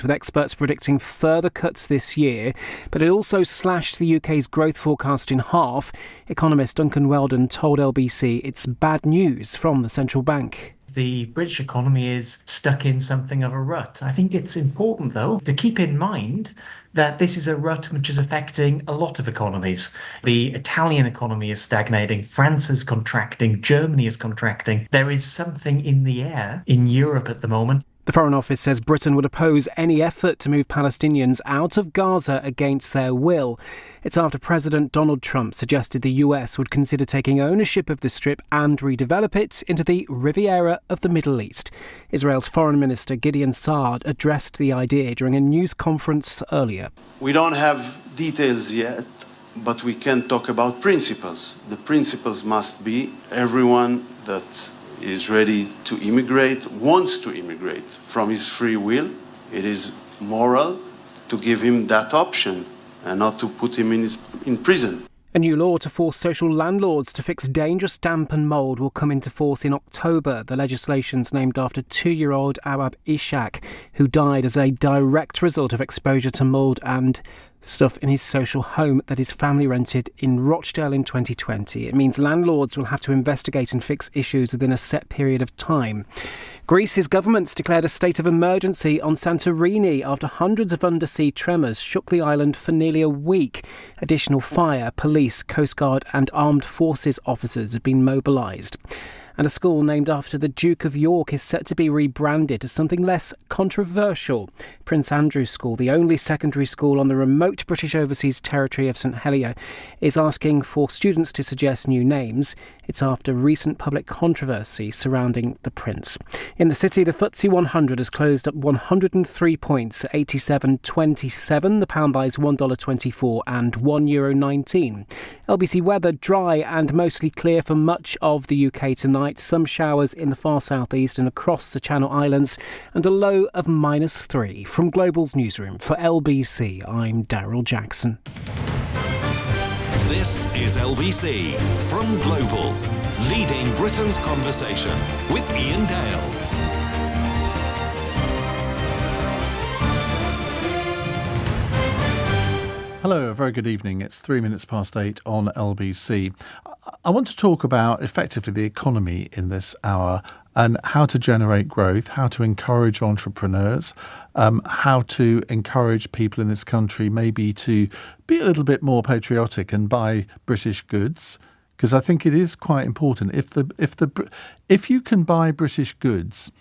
with experts predicting further cuts this year. But it also slashed the UK's growth forecast in half. Economist Duncan Weldon told LBC it's bad news from the central bank. The British economy is stuck in something of a rut. I think it's important, though, to keep in mind that this is a rut which is affecting a lot of economies. The Italian economy is stagnating, France is contracting, Germany is contracting. There is something in the air in Europe at the moment. The Foreign Office says Britain would oppose any effort to move Palestinians out of Gaza against their will. It's after President Donald Trump suggested the US would consider taking ownership of the Strip and redevelop it into the Riviera of the Middle East. Israel's Foreign Minister Gideon Saar addressed the idea during a news conference earlier. We don't have details yet, but we can talk about principles. The principles must be everyone that is ready to immigrate, wants to immigrate from his free will. It is moral to give him that option and not to put him in prison. A new law to force social landlords to fix dangerous damp and mould will come into force in October. The legislation's named after 2-year-old Awab Ishak, who died as a direct result of exposure to mould and stuff in his social home that his family rented in Rochdale in 2020. It means landlords will have to investigate and fix issues within a set period of time. Greece's government's declared a state of emergency on Santorini after hundreds of undersea tremors shook the island for nearly a week. Additional fire, police, Coast Guard and armed forces officers have been mobilised. And a school named after the Duke of York is set to be rebranded as something less controversial. Prince Andrew's School, the only secondary school on the remote British overseas territory of St Helier, is asking for students to suggest new names. It's after recent public controversy surrounding the Prince. In the city, the FTSE 100 has closed up 103 points at 87.27. The pound buys $1.24 and €1.19. LBC weather dry and mostly clear for much of the UK tonight. Some showers in the far southeast and across the Channel Islands, and a low of -3. From Global's newsroom for LBC, I'm Daryl Jackson. This is LBC from Global, leading Britain's conversation with Iain Dale. Hello, a very good evening. It's 8:03 on LBC. I want to talk about effectively the economy in this hour and how to generate growth, how to encourage entrepreneurs, how to encourage people in this country maybe to be a little bit more patriotic and buy British goods, because I think it is quite important. If you can buy British goods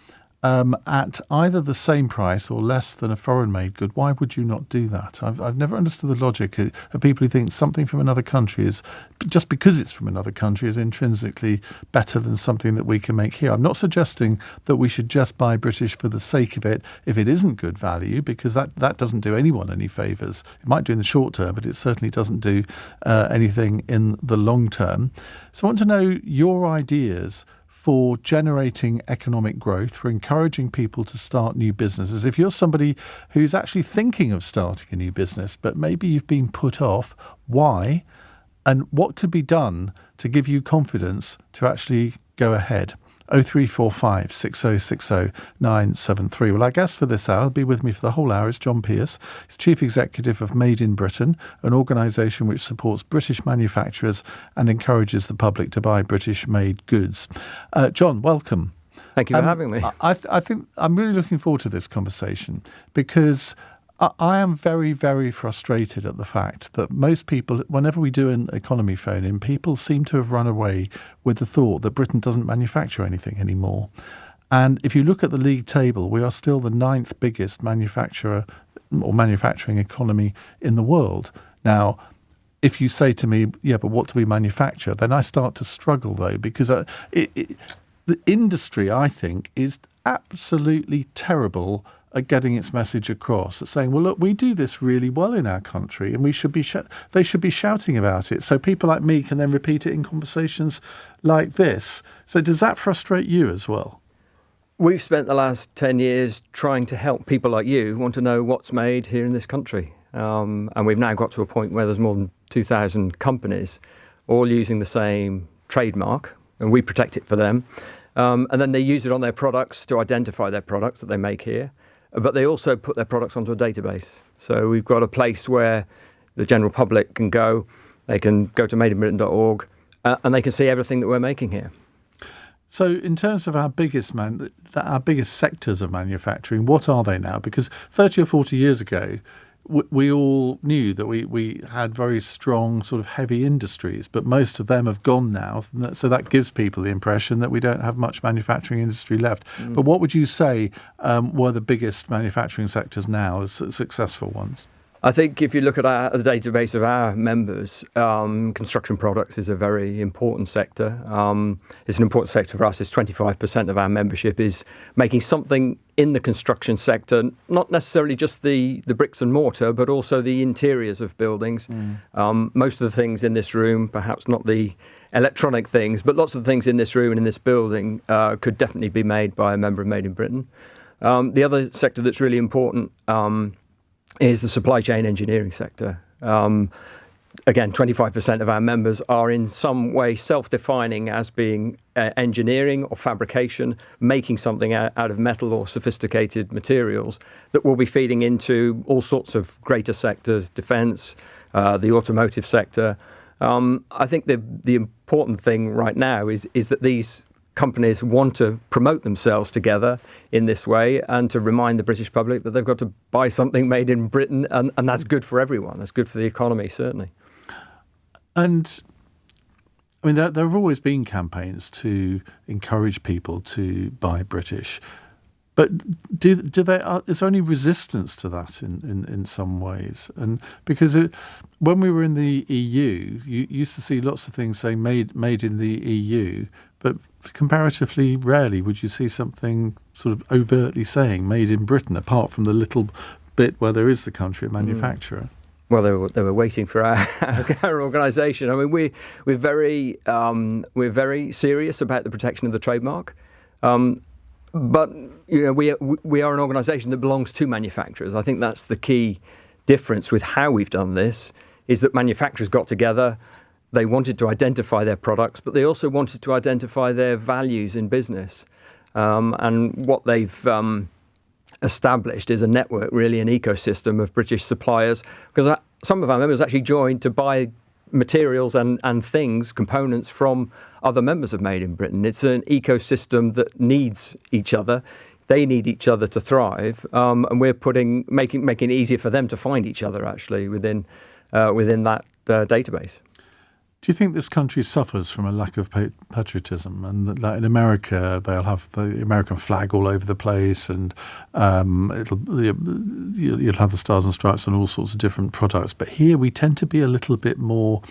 at either the same price or less than a foreign-made good, why would you not do that? I've never understood the logic of people who think something from another country is, just because it's from another country, is intrinsically better than something that we can make here. I'm not suggesting that we should just buy British for the sake of it if it isn't good value, because that doesn't do anyone any favours. It might do in the short term, but it certainly doesn't do anything in the long term. So I want to know your ideas for generating economic growth, for encouraging people to start new businesses. If you're somebody who's actually thinking of starting a new business, but maybe you've been put off, why? And what could be done to give you confidence to actually go ahead? 0345 6060 973. Well, our guest for this hour, be with me for the whole hour, is John Pearce. He's Chief Executive of Made in Britain, an organisation which supports British manufacturers and encourages the public to buy British-made goods. John, welcome. Thank you for having me. I think I'm really looking forward to this conversation because I am very, very frustrated at the fact that most people, whenever we do an economy phone-in, people seem to have run away with the thought that Britain doesn't manufacture anything anymore. And if you look at the league table, we are still the 9th biggest manufacturer or manufacturing economy in the world. Now, if you say to me, yeah, but what do we manufacture? Then I start to struggle, though, because the industry, I think, is absolutely terrible at getting its message across, at saying, well, look, we do this really well in our country and we should be they should be shouting about it. So people like me can then repeat it in conversations like this. So does that frustrate you as well? We've spent the last 10 years trying to help people like you who want to know what's made here in this country. And we've now got to a point where there's more than 2,000 companies all using the same trademark, and we protect it for them. And then they use it on their products to identify their products that they make here. but they also put their products onto a database. So we've got a place where the general public can go. They can go to madeinbritain.org and they can see everything that we're making here. So in terms of our biggest sectors of manufacturing, what are they now? Because 30 or 40 years ago, we all knew that we had very strong sort of heavy industries, but most of them have gone now. So that gives people the impression that we don't have much manufacturing industry left. But what would you say were the biggest manufacturing sectors now, as successful ones? I think if you look at the database of our members, construction products is a very important sector. It's an important sector for us. It's 25% of our membership is making something in the construction sector, not necessarily just the bricks and mortar, but also the interiors of buildings. Most of the things in this room, perhaps not the electronic things, but lots of the things in this room and in this building could definitely be made by a member of Made in Britain. The other sector that's really important is the supply chain engineering sector. Again, 25% of our members are in some way self-defining as being engineering or fabrication, making something out of metal or sophisticated materials that will be feeding into all sorts of greater sectors, defence, the automotive sector. I think the important thing right now is that these companies want to promote themselves together in this way and to remind the British public that they've got to buy something made in Britain, and that's good for everyone. That's good for the economy, certainly. And I mean, there have always been campaigns to encourage people to buy British, but do they? Is there any resistance to that in some ways? And because when we were in the EU, you used to see lots of things saying made in the EU, but comparatively rarely would you see something sort of overtly saying made in Britain, apart from the little bit where there is the country manufacturer. Well, they were waiting for our organisation. I mean, we're very serious about the protection of the trademark. But you know, we are an organisation that belongs to manufacturers. I think that's the key difference with how we've done this, is that manufacturers got together. They wanted to identify their products, but they also wanted to identify their values in business. And what they've established is a network, really an ecosystem of British suppliers, because some of our members actually joined to buy materials and things, components from other members of Made in Britain. It's an ecosystem that needs each other. They need each other to thrive, and we're making it easier for them to find each other actually within that database. Do you think this country suffers from a lack of patriotism? And like in America, they'll have the American flag all over the place, and you'll have the Stars and Stripes on all sorts of different products. But here we tend to be a little bit more,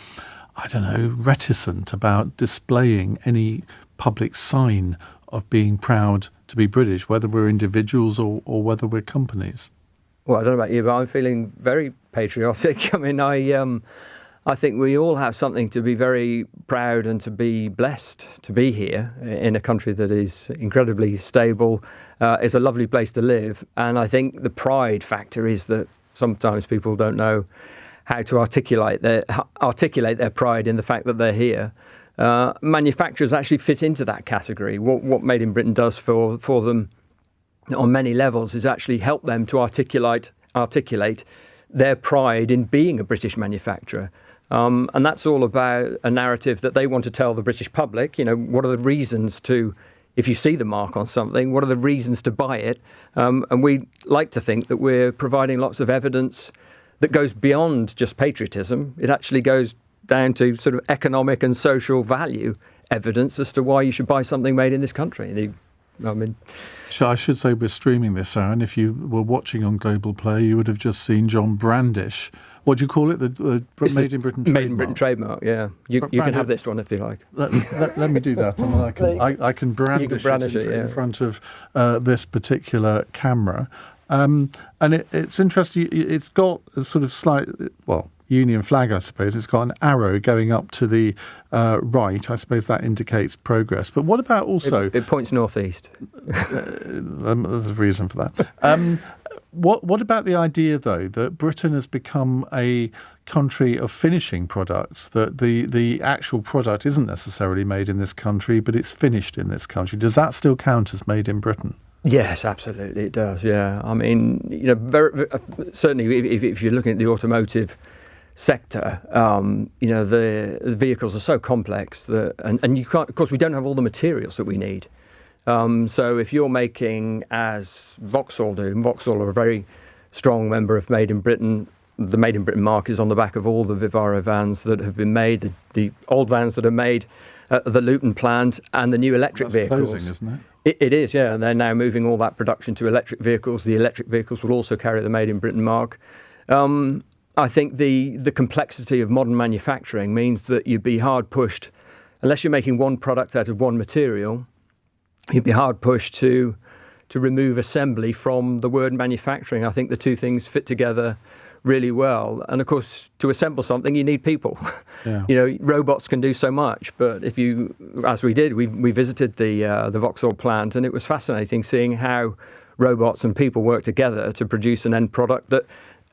I don't know, reticent about displaying any public sign of being proud to be British, whether we're individuals or whether we're companies. Well, I don't know about you, but I'm feeling very patriotic. I mean, I think we all have something to be very proud and to be blessed to be here in a country that is incredibly stable, is a lovely place to live. And I think the pride factor is that sometimes people don't know how to articulate their pride in the fact that they're here. Manufacturers actually fit into that category. What Made in Britain does for them on many levels is actually help them to articulate their pride in being a British manufacturer. And that's all about a narrative that they want to tell the British public. You know, what are the reasons to, if you see the mark on something, what are the reasons to buy it? And we like to think that we're providing lots of evidence that goes beyond just patriotism. It actually goes down to sort of economic and social value evidence as to why you should buy something made in this country. I should say we're streaming this, Aaron. If you were watching on Global Play, you would have just seen John brandish. What do you call it? The Made in Britain trademark? Made in Britain trademark, yeah. You can have this one if you like. Let me do that. I can brandish it in front of this particular camera. And it's interesting. It's got a sort of slight, Union flag, I suppose. It's got an arrow going up to the right. I suppose that indicates progress. But what about also... It points northeast. There's a reason for that. What about the idea, though, that Britain has become a country of finishing products, that the actual product isn't necessarily made in this country, but it's finished in this country? Does that still count as made in Britain? Yes, absolutely, it does. Yeah, I mean, certainly if you're looking at the automotive sector, the vehicles are so complex that, and you can't. Of course, we don't have all the materials that we need. So if you're making, as Vauxhall do, Vauxhall are a very strong member of Made in Britain. The Made in Britain mark is on the back of all the Vivaro vans that have been made, the old vans that are made at the Luton plant, and the new electric vehicles. Closing, isn't it? It is, yeah. And they're now moving all that production to electric vehicles. The electric vehicles will also carry the Made in Britain mark. I think the complexity of modern manufacturing means that you'd be hard pushed, unless you're making one product out of one material, you'd be hard pushed to remove assembly from the word manufacturing. I think the two things fit together really well. And of course, to assemble something, you need people. Yeah. Robots can do so much, but if you, as we did, we visited the Vauxhall plant, and it was fascinating seeing how robots and people work together to produce an end product that,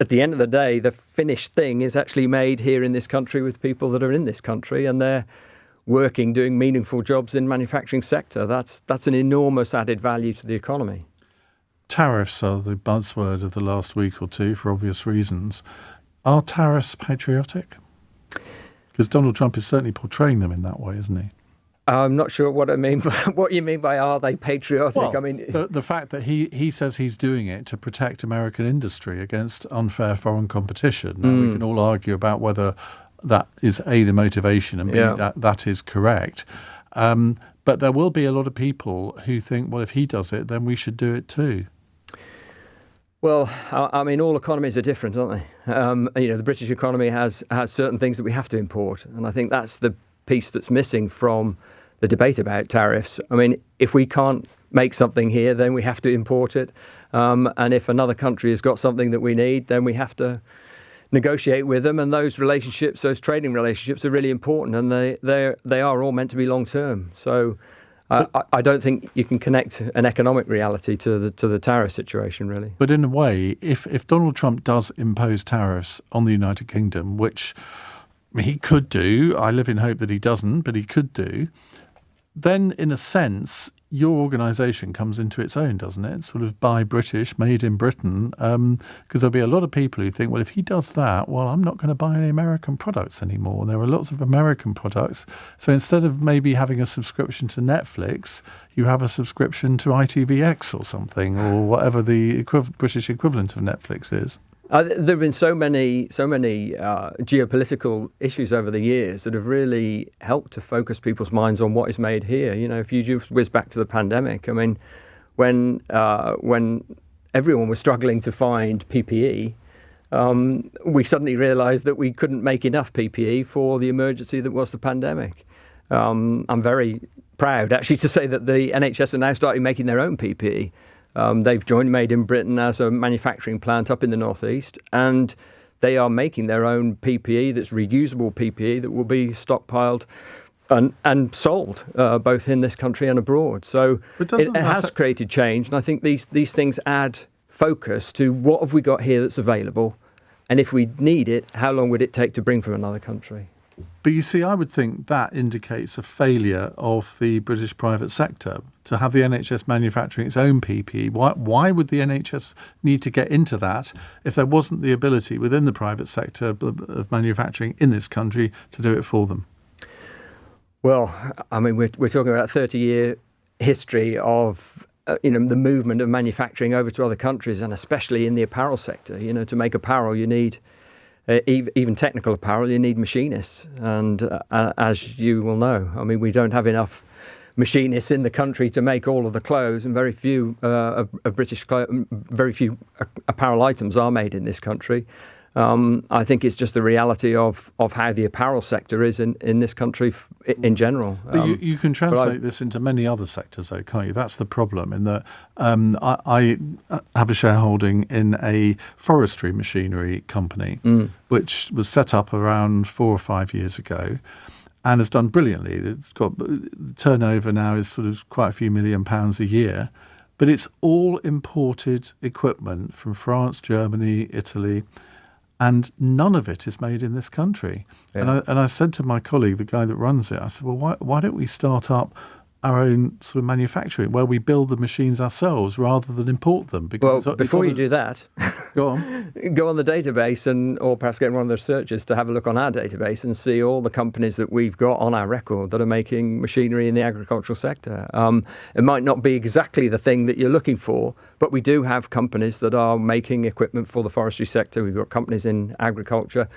at the end of the day, the finished thing is actually made here in this country with people that are in this country, and they're working, doing meaningful jobs in manufacturing sector. That's an enormous added value to the economy. Tariffs are the buzzword of the last week or two for obvious reasons. Are tariffs patriotic? Because Donald Trump is certainly portraying them in that way, isn't he? I'm not sure what you mean by are they patriotic? Well, I mean, the fact that he says he's doing it to protect American industry against unfair foreign competition. Now, we can all argue about whether that is A, the motivation, and B, that is correct. But there will be a lot of people who think, well, if he does it, then we should do it too. Well, I mean, all economies are different, aren't they? The British economy has certain things that we have to import, and I think that's the piece that's missing from the debate about tariffs. I mean, if we can't make something here, then we have to import it, and if another country has got something that we need, then we have to negotiate with them. And those relationships, those trading relationships, are really important, and they are all meant to be long term. So I don't think you can connect an economic reality to the tariff situation, really. But in a way, if Donald Trump does impose tariffs on the United Kingdom, which he could do, I live in hope that he doesn't, but he could do, then in a sense, your organisation comes into its own, doesn't it? Sort of buy British, made in Britain, because there'll be a lot of people who think, well, if he does that, well, I'm not going to buy any American products anymore. And there are lots of American products. So instead of maybe having a subscription to Netflix, you have a subscription to ITVX or something, or whatever the British equivalent of Netflix is. There have been so many geopolitical issues over the years that have really helped to focus people's minds on what is made here. If you just whiz back to the pandemic, I mean, when everyone was struggling to find PPE, we suddenly realised that we couldn't make enough PPE for the emergency that was the pandemic. I'm very proud, actually, to say that the NHS are now starting making their own PPE. They've joined Made in Britain as a manufacturing plant up in the northeast, and they are making their own PPE that's reusable PPE that will be stockpiled and sold both in this country and abroad. So it has created change, and I think these things add focus to what have we got here that's available, and if we need it, how long would it take to bring from another country? But you see, I would think that indicates a failure of the British private sector to have the NHS manufacturing its own PPE. Why would the NHS need to get into that if there wasn't the ability within the private sector of manufacturing in this country to do it for them? Well, I mean, we're talking about a 30-year history of the movement of manufacturing over to other countries, and especially in the apparel sector. To make apparel, you need even technical apparel, you need machinists. And as you will know, I mean, we don't have enough machinists in the country to make all of the clothes, and very few apparel items are made in this country. I think it's just the reality of how the apparel sector is in this country in general. But you can translate this into many other sectors, though, can't you? That's the problem, in that I have a shareholding in a forestry machinery company, which was set up around 4 or 5 years ago and has done brilliantly. It's got turnover now is sort of quite a few £1 million a year, but it's all imported equipment from France, Germany, Italy, and none of it is made in this country. Yeah. And I said to my colleague, the guy that runs it, I said, well, why don't we start up our own sort of manufacturing, where we build the machines ourselves rather than import them? Because Well, before you do that, go on. go on the database or perhaps get one of the researchers to have a look on our database and see all the companies that we've got on our record that are making machinery in the agricultural sector. It might not be exactly the thing that you're looking for, but we do have companies that are making equipment for the forestry sector. We've got companies in agriculture.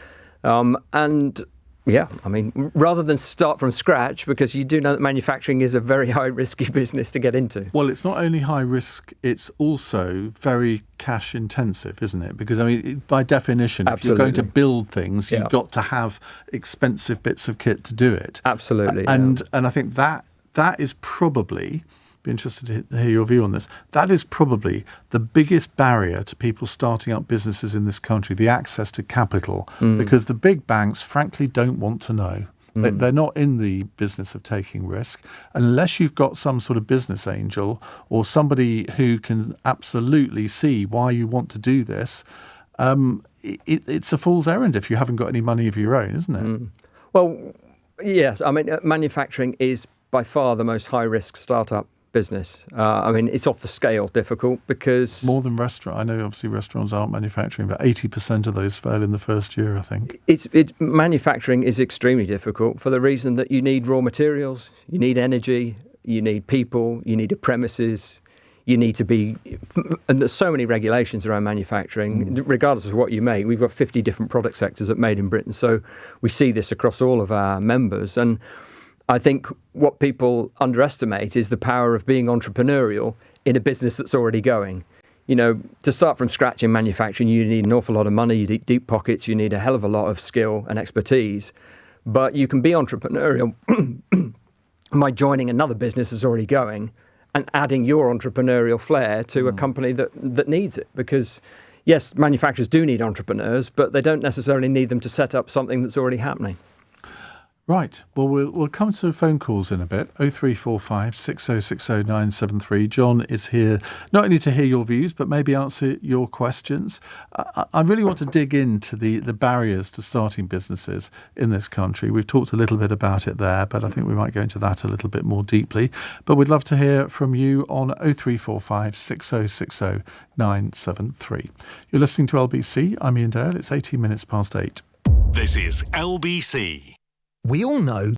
Yeah, I mean, rather than start from scratch, because you do know that manufacturing is a very high risky business to get into. Well, it's not only high risk, it's also very cash intensive, isn't it? Because, I mean, by definition, Absolutely. if you're going to build things, you've Yeah. got to have expensive bits of kit to do it. Absolutely. And I think that is probably, be interested to hear your view on this, that is probably the biggest barrier to people starting up businesses in this country, the access to capital, because the big banks, frankly, don't want to know. They're not in the business of taking risk. Unless you've got some sort of business angel or somebody who can absolutely see why you want to do this, it's a fool's errand if you haven't got any money of your own, isn't it? Well, yes. I mean, manufacturing is by far the most high-risk startup business. I mean, it's off the scale difficult because... More than restaurant. I know obviously restaurants aren't manufacturing, but 80% of those fail in the first year, I think. Manufacturing is extremely difficult for the reason that you need raw materials, you need energy, you need people, you need a premises, you need to be... And there's so many regulations around manufacturing, regardless of what you make. We've got 50 different product sectors that made in Britain, so we see this across all of our members. And I think what people underestimate is the power of being entrepreneurial in a business that's already going. You know, to start from scratch in manufacturing, you need an awful lot of money, you need deep pockets, you need a hell of a lot of skill and expertise. But you can be entrepreneurial by joining another business that's already going and adding your entrepreneurial flair to a company that needs it. Because, yes, manufacturers do need entrepreneurs, but they don't necessarily need them to set up something that's already happening. Right. Well, we'll come to phone calls in a bit. 0345 6060 973. John is here not only to hear your views, but maybe answer your questions. I really want to dig into the barriers to starting businesses in this country. We've talked a little bit about it there, but I think we might go into that a little bit more deeply. But we'd love to hear from you on 0345 6060 973. You're listening to LBC. I'm Iain Dale. It's 18 minutes past 8. This is LBC. We all know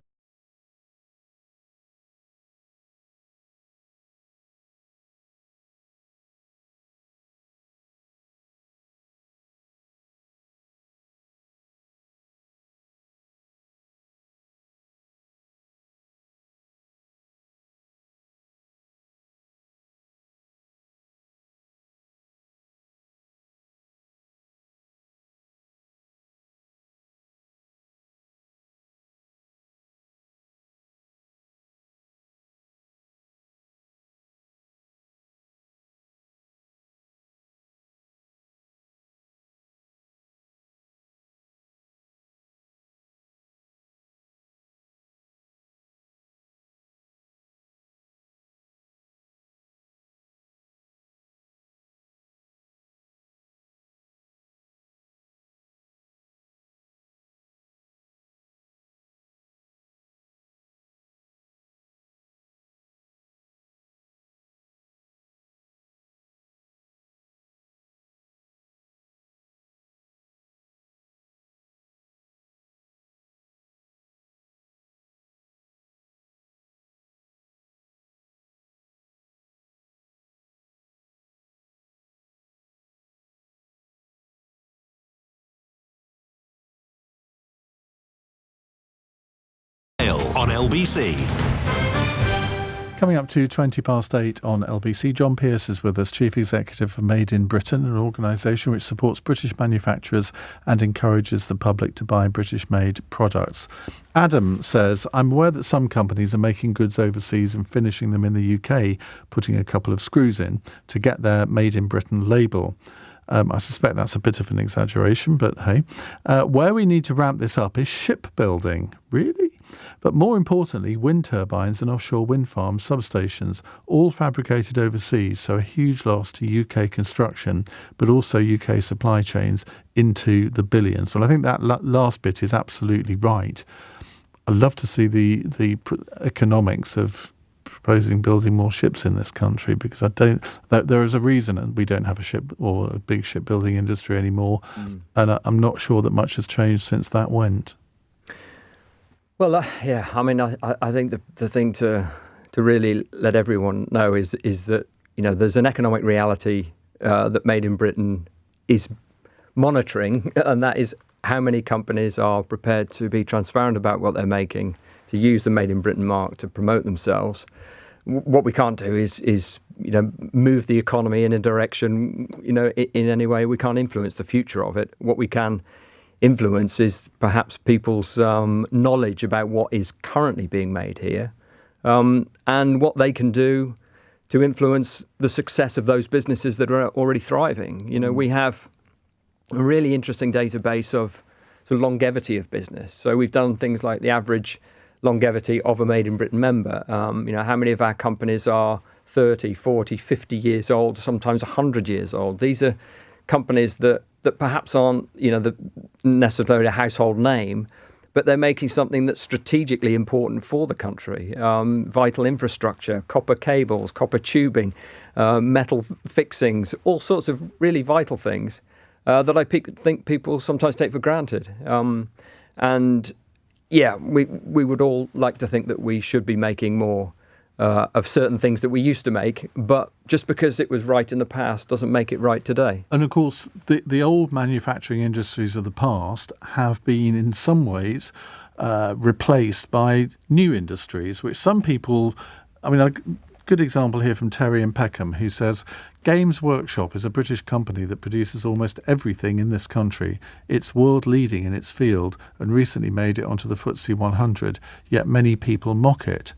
on LBC. Coming up to 20 past 8 on LBC, John Pearce is with us, Chief Executive of Made in Britain, an organisation which supports British manufacturers and encourages the public to buy British-made products. Adam says, I'm aware that some companies are making goods overseas and finishing them in the UK, putting a couple of screws in to get their Made in Britain label. I suspect that's a bit of an exaggeration, but hey. Where we need to ramp this up is shipbuilding. Really? But more importantly, wind turbines and offshore wind farms, substations, all fabricated overseas, so a huge loss to UK construction, but also UK supply chains into the billions. Well, I think that last bit is absolutely right. I'd love to see the economics of proposing building more ships in this country, because there is a reason and we don't have a ship or a big shipbuilding industry anymore. And I'm not sure that much has changed since that went. Well, yeah, I mean, I think the thing to really let everyone know is that, there's an economic reality that Made in Britain is monitoring, and that is how many companies are prepared to be transparent about what they're making, to use the Made in Britain mark to promote themselves. What we can't do is move the economy in a direction, in any way. We can't influence the future of it. What we can influence is perhaps people's knowledge about what is currently being made here, and what they can do to influence the success of those businesses that are already thriving. We have a really interesting database of sort of longevity of business. So we've done things like the average longevity of a Made in Britain member. How many of our companies are 30, 40, 50 years old, sometimes 100 years old. These are companies that perhaps aren't, necessarily a household name, but they're making something that's strategically important for the country. Vital infrastructure, copper cables, copper tubing, metal fixings, all sorts of really vital things that I think people sometimes take for granted. We would all like to think that we should be making more of certain things that we used to make, but just because it was right in the past doesn't make it right today. And of course, the old manufacturing industries of the past have been in some ways replaced by new industries, which some people, a good example here from Terry in Peckham, who says, Games Workshop is a British company that produces almost everything in this country. It's world leading in its field and recently made it onto the FTSE 100, yet many people mock it.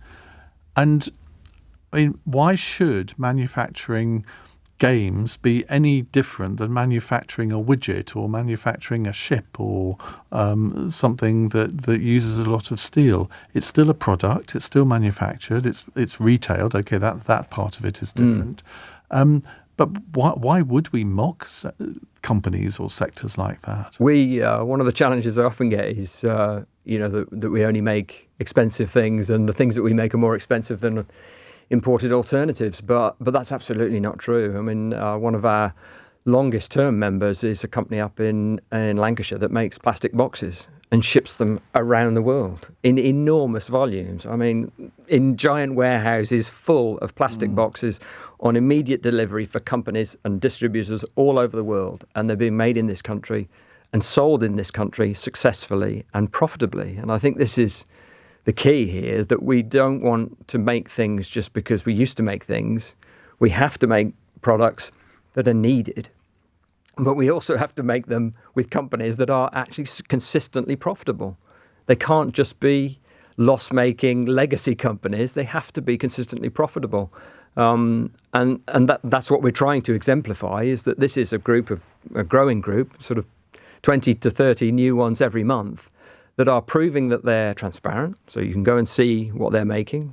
And why should manufacturing games be any different than manufacturing a widget or manufacturing a ship or something that uses a lot of steel? It's still a product. It's still manufactured. It's retailed. Okay, that part of it is different. But why would we mock companies or sectors like that? One of the challenges I often get is that we only make expensive things, and the things that we make are more expensive than imported alternatives. But that's absolutely not true. I mean, one of our longest term members is a company up in Lancashire that makes plastic boxes and ships them around the world in enormous volumes. I mean, in giant warehouses full of plastic boxes on immediate delivery for companies and distributors all over the world. And they're being made in this country and sold in this country successfully and profitably. And I think this is the key here, is that we don't want to make things just because we used to make things. We have to make products that are needed. But we also have to make them with companies that are actually consistently profitable. They can't just be loss-making legacy companies. They have to be consistently profitable. And that's what we're trying to exemplify, is that this is a growing group, sort of 20 to 30 new ones every month, that are proving that they're transparent. So you can go and see what they're making.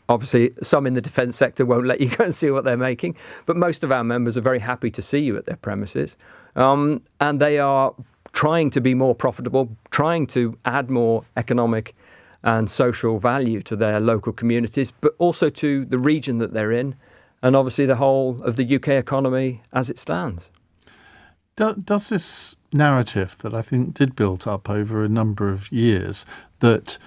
Obviously, some in the defence sector won't let you go and see what they're making, but most of our members are very happy to see you at their premises. And they are trying to be more profitable, trying to add more economic and social value to their local communities, but also to the region that they're in, and obviously the whole of the UK economy as it stands. Does this narrative that I think did build up over a number of years, that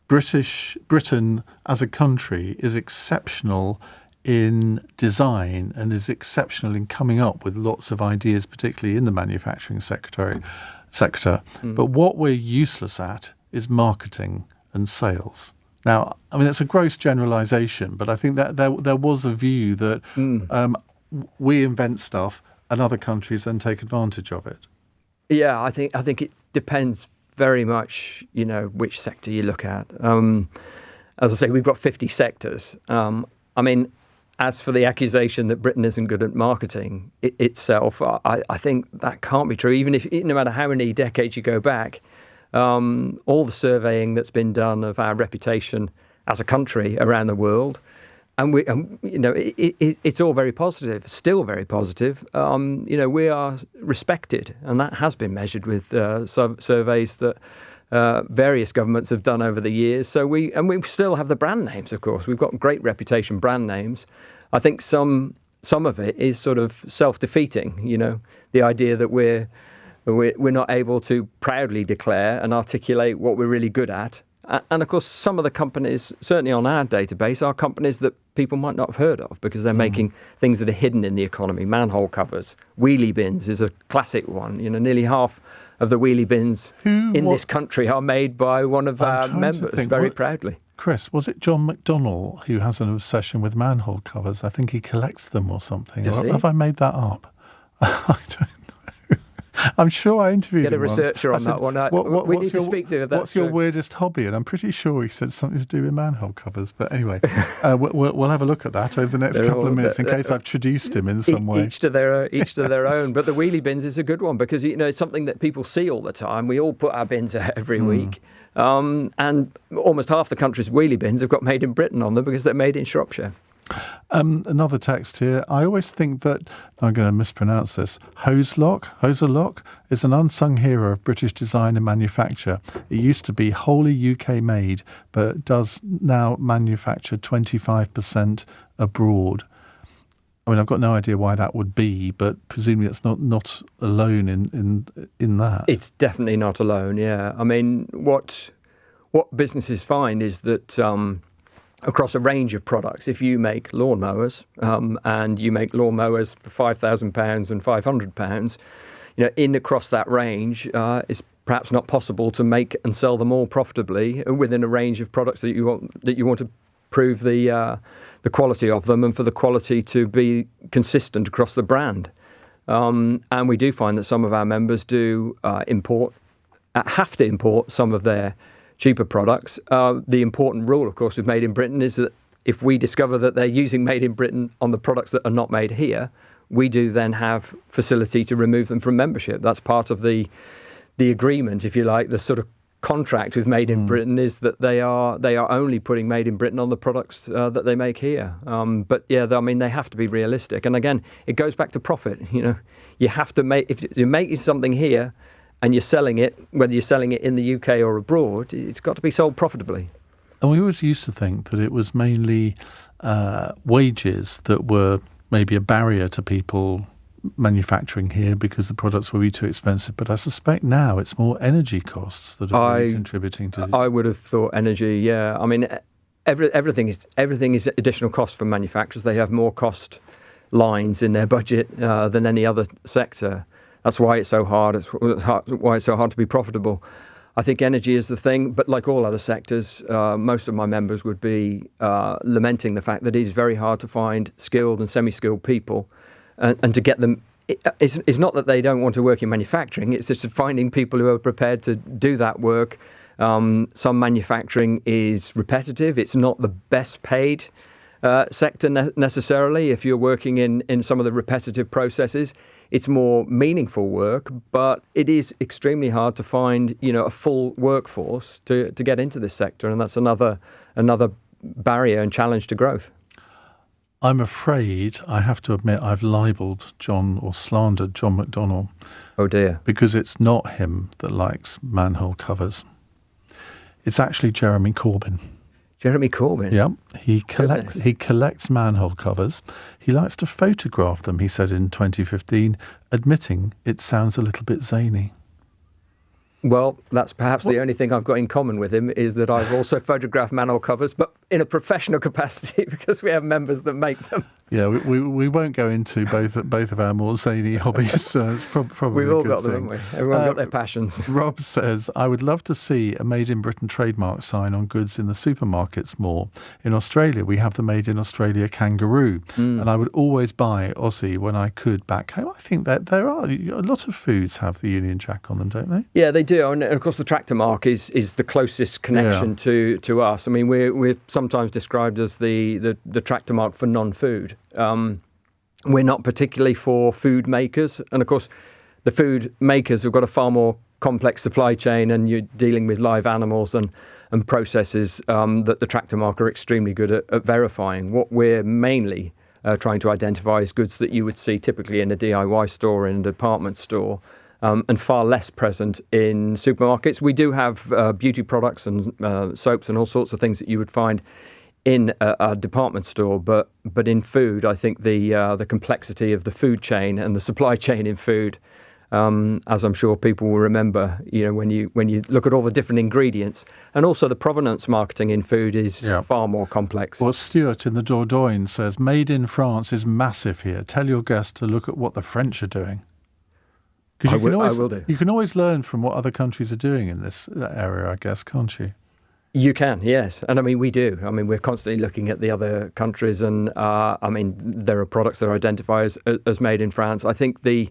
Britain as a country is exceptional in design and is exceptional in coming up with lots of ideas, particularly in the manufacturing sector, but what we're useless at is marketing and sales? Now, I mean, it's a gross generalisation, but I think that there was a view that we invent stuff and other countries then take advantage of it. Yeah, I think it depends very much, which sector you look at. As I say, we've got 50 sectors. I mean, as for the accusation that Britain isn't good at marketing itself, I think that can't be true. Even if, no matter how many decades you go back, all the surveying that's been done of our reputation as a country around the world, and it's all very positive, still very positive. We are respected, and that has been measured with surveys that various governments have done over the years. So we still have the brand names, of course. We've got great reputation brand names. I think some of it is sort of self-defeating, the idea that we're not able to proudly declare and articulate what we're really good at. And of course, some of the companies, certainly on our database, are companies that people might not have heard of because they're making things that are hidden in the economy. Manhole covers, wheelie bins is a classic one. Nearly half of the wheelie bins in this country are made by one of our members, very proudly. Chris, was it John McDonnell who has an obsession with manhole covers? I think he collects them or something. Does he? Have I made that up? I don't know. I'm sure I interviewed him Get a researcher once. on that one. We need to speak to him. What's your weirdest hobby? And I'm pretty sure he said something to do with manhole covers. But anyway, we'll have a look at that over the next couple of minutes in case I've traduced him in some way. Each to their own. But the wheelie bins is a good one because it's something that people see all the time. We all put our bins out every week. And almost half the country's wheelie bins have got made in Britain on them because they're made in Shropshire. Another text here. I always think that, I'm going to mispronounce this, Hoserlock is an unsung hero of British design and manufacture. It used to be wholly UK made, but does now manufacture 25% abroad. I mean, I've got no idea why that would be, but presumably it's not alone in that. It's definitely not alone, yeah. I mean, what businesses find is that across a range of products, if you make lawnmowers and you make lawnmowers for £5,000 and £500, in across that range, it's perhaps not possible to make and sell them all profitably within a range of products that you want to prove the quality of them and for the quality to be consistent across the brand. And we do find that some of our members do have to import some of their cheaper products. The important rule, of course, with Made in Britain is that if we discover that they're using Made in Britain on the products that are not made here, we do then have facility to remove them from membership. That's part of the agreement, if you like, the sort of contract with Made in Britain is that they are only putting Made in Britain on the products that they make here. But yeah, they have to be realistic. And again, it goes back to profit. You have to make, if you're making something here, and you're selling it, whether you're selling it in the UK or abroad, it's got to be sold profitably. And we always used to think that it was mainly wages that were maybe a barrier to people manufacturing here because the products would be too expensive. But I suspect now it's more energy costs that are really contributing to. I would have thought energy, yeah. I mean, everything is additional cost from manufacturers. They have more cost lines in their budget than any other sector. That's why it's so hard. Why it's so hard to be profitable. I think energy is the thing, but like all other sectors, most of my members would be lamenting the fact that it is very hard to find skilled and semi-skilled people, and to get them. It's not that they don't want to work in manufacturing. It's just finding people who are prepared to do that work. Some manufacturing is repetitive. It's not the best paid sector necessarily. If you're working in some of the repetitive processes, it's more meaningful work, but it is extremely hard to find, a full workforce to get into this sector, and that's another barrier and challenge to growth. I'm afraid I have to admit I've libelled John or slandered John McDonnell. Oh dear. Because it's not him that likes manhole covers. It's actually Jeremy Corbyn. Jeremy Corbyn? Yeah, he collects manhole covers. He likes to photograph them, he said in 2015, admitting it sounds a little bit zany. Well, that's perhaps the only thing I've got in common with him is that I've also photographed manhole covers, but in a professional capacity because we have members that make them. Yeah, we won't go into both of our more zany hobbies. So it's probably We've all a good got them, thing. haven't we? Everyone's got their passions. Rob says, I would love to see a Made in Britain trademark sign on goods in the supermarkets more. In Australia, we have the Made in Australia kangaroo, and I would always buy Aussie when I could back home. I think that there are a lot of foods have the Union Jack on them, don't they? Yeah, they do. And of course, the tractor mark is the closest connection to us. I mean, we're sometimes described as the tractor mark for non-food. We're not particularly for food makers. And of course, the food makers have got a far more complex supply chain, and you're dealing with live animals and processes that the tractor mark are extremely good at verifying. What we're mainly trying to identify is goods that you would see typically in a DIY store, in a department store, and far less present in supermarkets. We do have beauty products and soaps and all sorts of things that you would find in a department store, but in food, I think the complexity of the food chain and the supply chain in food, as I'm sure people will remember, when you look at all the different ingredients, and also the provenance marketing in food is far more complex. Well, Stuart in the Dordogne says, "Made in France is massive here. Tell your guests to look at what the French are doing." Because I will do. You can always learn from what other countries are doing in this area, I guess, can't you? You can, yes. And I mean, we do. I mean, we're constantly looking at the other countries, and there are products that are identified as made in France. I think the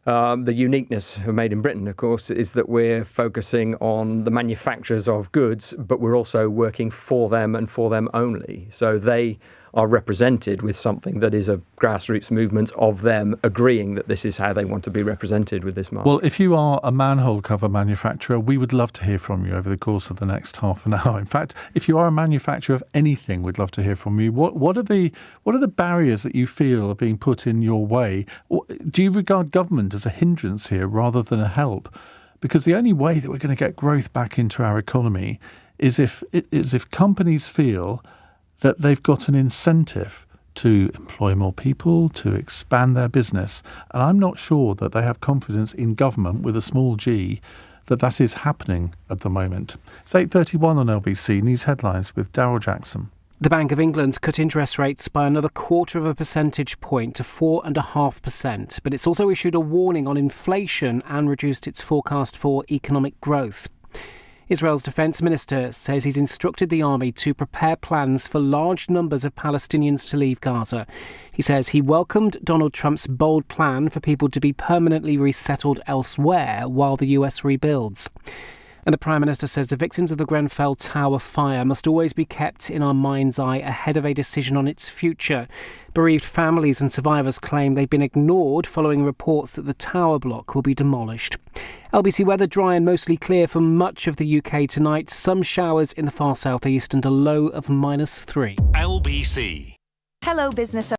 uniqueness of Made in Britain, of course, is that we're focusing on the manufacturers of goods, but we're also working for them and for them only. So they are represented with something that is a grassroots movement of them agreeing that this is how they want to be represented with this mark. Well, if you are a manhole cover manufacturer, we would love to hear from you over the course of the next half an hour. In fact, if you are a manufacturer of anything, we'd love to hear from you. What are the barriers that you feel are being put in your way? Do you regard government as a hindrance here rather than a help? Because the only way that we're going to get growth back into our economy is if companies feel that they've got an incentive to employ more people, to expand their business. And I'm not sure that they have confidence in government with a small g, that is happening at the moment. It's 8:31 on LBC News Headlines with Daryl Jackson. The Bank of England cut interest rates by another 0.25 percentage point to 4.5%, but it's also issued a warning on inflation and reduced its forecast for economic growth. Israel's defence minister says he's instructed the army to prepare plans for large numbers of Palestinians to leave Gaza. He says he welcomed Donald Trump's bold plan for people to be permanently resettled elsewhere while the US rebuilds. And the Prime Minister says the victims of the Grenfell Tower fire must always be kept in our mind's eye ahead of a decision on its future. Bereaved families and survivors claim they've been ignored following reports that the tower block will be demolished. LBC weather dry and mostly clear for much of the UK tonight. Some showers in the far southeast and a low of -3. LBC. Hello, business.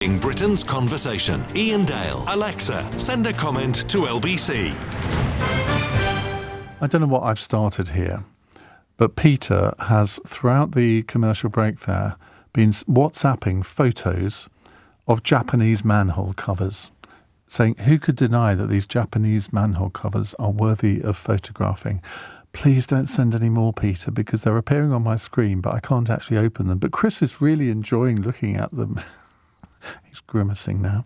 In Britain's conversation, Iain Dale. Alexa, send a comment to LBC. I don't know what I've started here, but Peter has, throughout the commercial break there, been WhatsApping photos of Japanese manhole covers, saying, who could deny that these Japanese manhole covers are worthy of photographing? Please don't send any more, Peter, because they're appearing on my screen, but I can't actually open them. But Chris is really enjoying looking at them. He's grimacing now.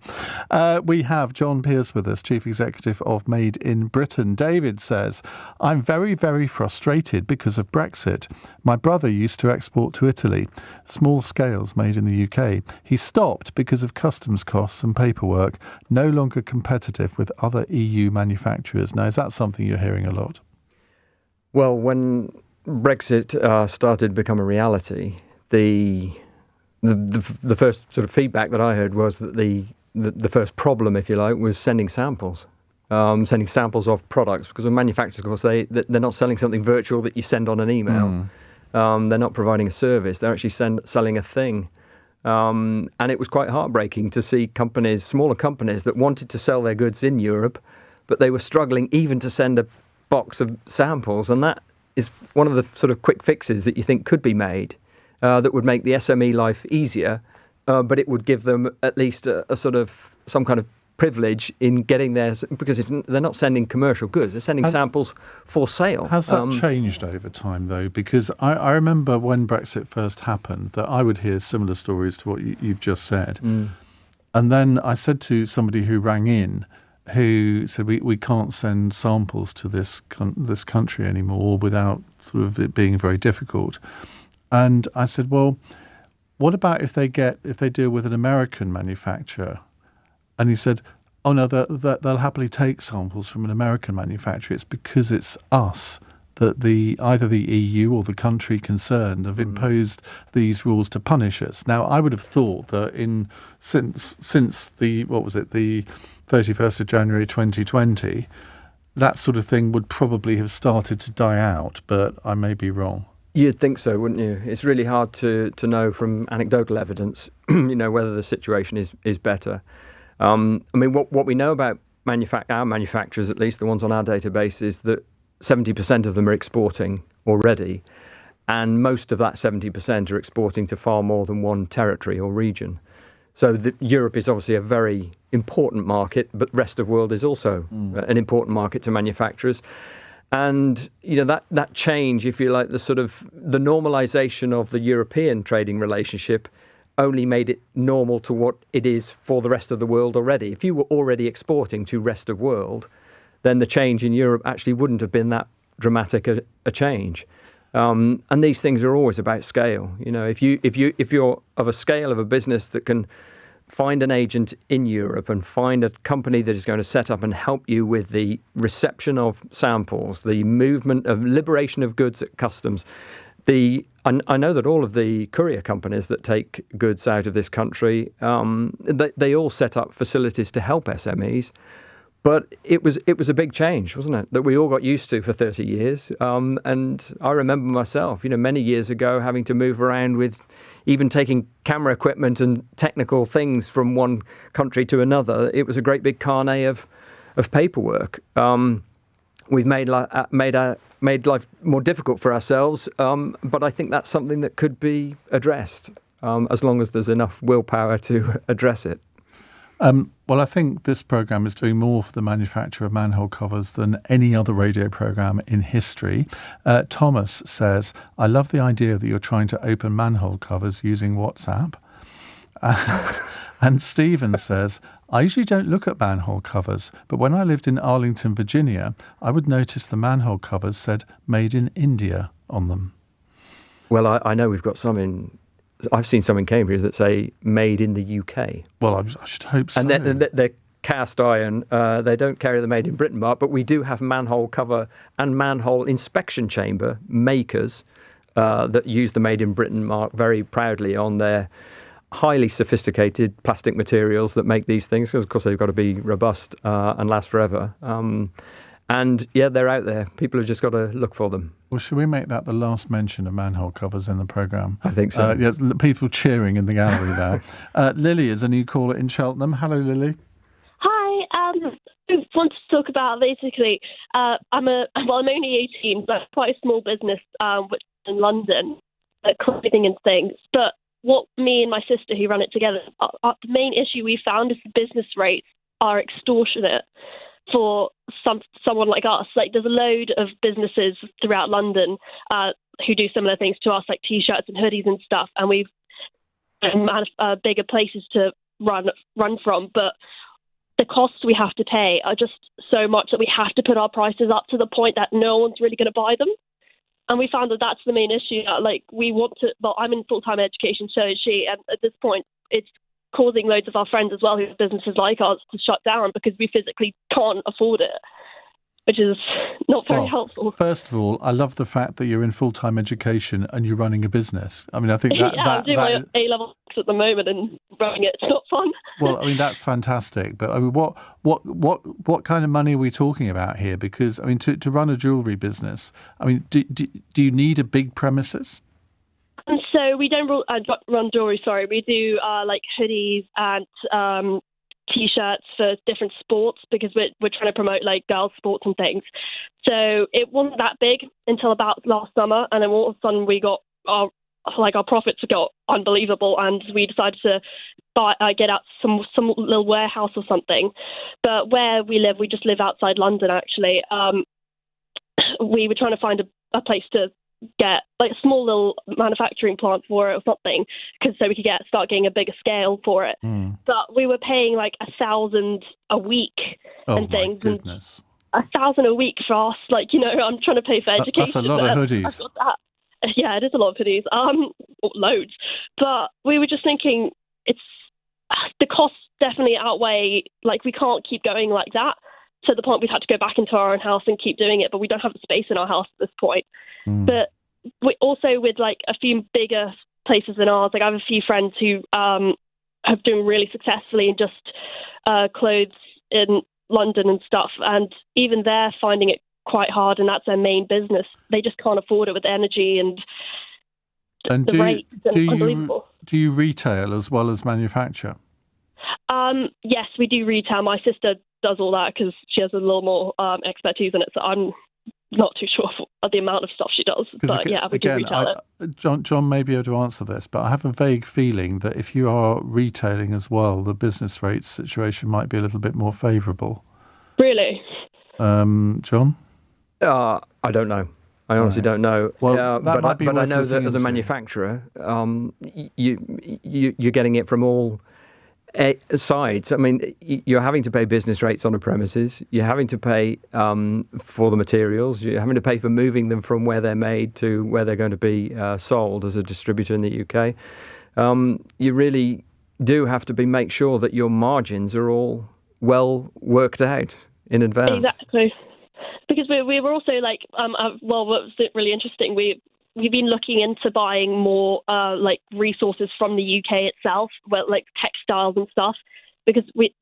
We have John Pearce with us, Chief Executive of Made in Britain. David says, I'm very, very frustrated because of Brexit. My brother used to export to Italy, small scales made in the UK. He stopped because of customs costs and paperwork, no longer competitive with other EU manufacturers. Now, is that something you're hearing a lot? Well, when Brexit started to become a reality, the first sort of feedback that I heard was that the first problem, if you like, was sending samples of products, because the manufacturers, of course, they're not selling something virtual that you send on an email. They're not providing a service. They're actually selling a thing. And it was quite heartbreaking to see companies, smaller companies, that wanted to sell their goods in Europe, but they were struggling even to send a box of samples. And that is one of the sort of quick fixes that you think could be made that would make the SME life easier, but it would give them at least a sort of some kind of privilege in getting theirs, because they're not sending commercial goods, they're sending samples for sale. Has that changed over time, though? Because I remember when Brexit first happened that I would hear similar stories to what you've just said. And then I said to somebody who rang in, who said, we can't send samples to this country anymore without sort of it being very difficult. And I said, well, what about if they deal with an American manufacturer? And he said, oh no, they'll happily take samples from an American manufacturer. It's because it's us that either the EU or the country concerned have imposed these rules to punish us. Now, I would have thought that since the 31st of January 2020, that sort of thing would probably have started to die out, but I may be wrong. You'd think so, wouldn't you? It's really hard to know from anecdotal evidence, whether the situation is better. I mean, what we know about our manufacturers, at least the ones on our database, is that 70% of them are exporting already, and most of that 70% are exporting to far more than one territory or region. So Europe is obviously a very important market, but rest of the world is also an important market to manufacturers. And that change, if you like, the normalization of the European trading relationship only made it normal to what it is for the rest of the world already. If you were already exporting to rest of world, then the change in Europe actually wouldn't have been that dramatic a change. And these things are always about scale. If you're of a scale of a business that can find an agent in Europe and find a company that is going to set up and help you with the reception of samples, the movement of liberation of goods at customs. I know that all of the courier companies that take goods out of this country, they all set up facilities to help SMEs. But it was a big change, wasn't it, that we all got used to for 30 years. And I remember myself, many years ago, having to move around with even taking camera equipment and technical things from one country to another. It was a great big carnet of paperwork. We've made life more difficult for ourselves, but I think that's something that could be addressed as long as there's enough willpower to address it. Well, I think this programme is doing more for the manufacture of manhole covers than any other radio programme in history. Thomas says, I love the idea that you're trying to open manhole covers using WhatsApp. And Stephen says, I usually don't look at manhole covers, but when I lived in Arlington, Virginia, I would notice the manhole covers said Made in India on them. Well, I know we've got some I've seen some in Cambridge that say made in the UK. Well, I should hope so. And they're cast iron. They don't carry the Made in Britain mark, but we do have manhole cover and manhole inspection chamber makers that use the Made in Britain mark very proudly on their highly sophisticated plastic materials that make these things, because of course they've got to be robust and last forever. And yeah, they're out there. People have just got to look for them. Well, should we make that the last mention of manhole covers in the programme? I think so. Yeah, people cheering in the gallery there. Lily is a new caller in Cheltenham. Hello, Lily. Hi. I want to talk about basically. I'm only 18, but quite a small business, which is in London, clothing and things. But what me and my sister who run it together, the main issue we found is the business rates are extortionate for someone like us. Like, there's a load of businesses throughout London who do similar things to us, like T-shirts and hoodies and stuff, and we've bigger places to run from, but the costs we have to pay are just so much that we have to put our prices up to the point that no one's really going to buy them. And we found that that's the main issue. That, like, we want to. Well, I'm in full-time education, so is she. And at this point, it's causing loads of our friends as well, who have businesses like ours, to shut down because we physically can't afford it, which is not very helpful. First of all, I love the fact that you're in full-time education and you're running a business. I mean, I think that... I'm doing my A-level at the moment and running it. It's not fun. Well, I mean, that's fantastic. But I mean, what kind of money are we talking about here? Because, I mean, to run a jewellery business, I mean, do you need a big premises? And so we don't run jewellery, sorry. We do like hoodies and T-shirts for different sports because we're trying to promote like girls' sports and things. So it wasn't that big until about last summer, and then all of a sudden we got our profits got unbelievable, and we decided to get out some little warehouse or something. But where we live, we just live outside London actually. We were trying to find a place to get like a small little manufacturing plant for it or something, because so we could start getting a bigger scale for it. But we were paying like 1,000 a week and things. Oh my goodness! 1,000 a week for us, like, you know, I'm trying to pay for education. That's a lot of hoodies. Yeah, it is a lot of hoodies. Loads. But we were just thinking, it's the costs definitely outweigh. Like, we can't keep going like that. To the point we've had to go back into our own house and keep doing it, but we don't have the space in our house at this point. But we also, with like a few bigger places than ours, like I have a few friends who have doing really successfully in just clothes in London and stuff, and even they're finding it quite hard, and that's their main business. They just can't afford it with the energy and the rates. Unbelievable. Do you retail as well as manufacture? Yes, we do retail. My sister does all that because she has a little more expertise in it, so I'm not too sure of the amount of stuff she does. But yeah, we do retail it. John may be able to answer this, but I have a vague feeling that if you are retailing as well, the business rates situation might be a little bit more favourable. Really? John? I don't know. I honestly don't know. Well, but I know that as a manufacturer, you're getting it from all sides. I mean, you're having to pay business rates on a premises. You're having to pay for the materials. You're having to pay for moving them from where they're made to where they're going to be sold as a distributor in the UK. You really do have to make sure that your margins are all well worked out in advance. Exactly. Because we were also like, what was really interesting, we've been looking into buying more like resources from the UK itself, well, like textiles and stuff, because we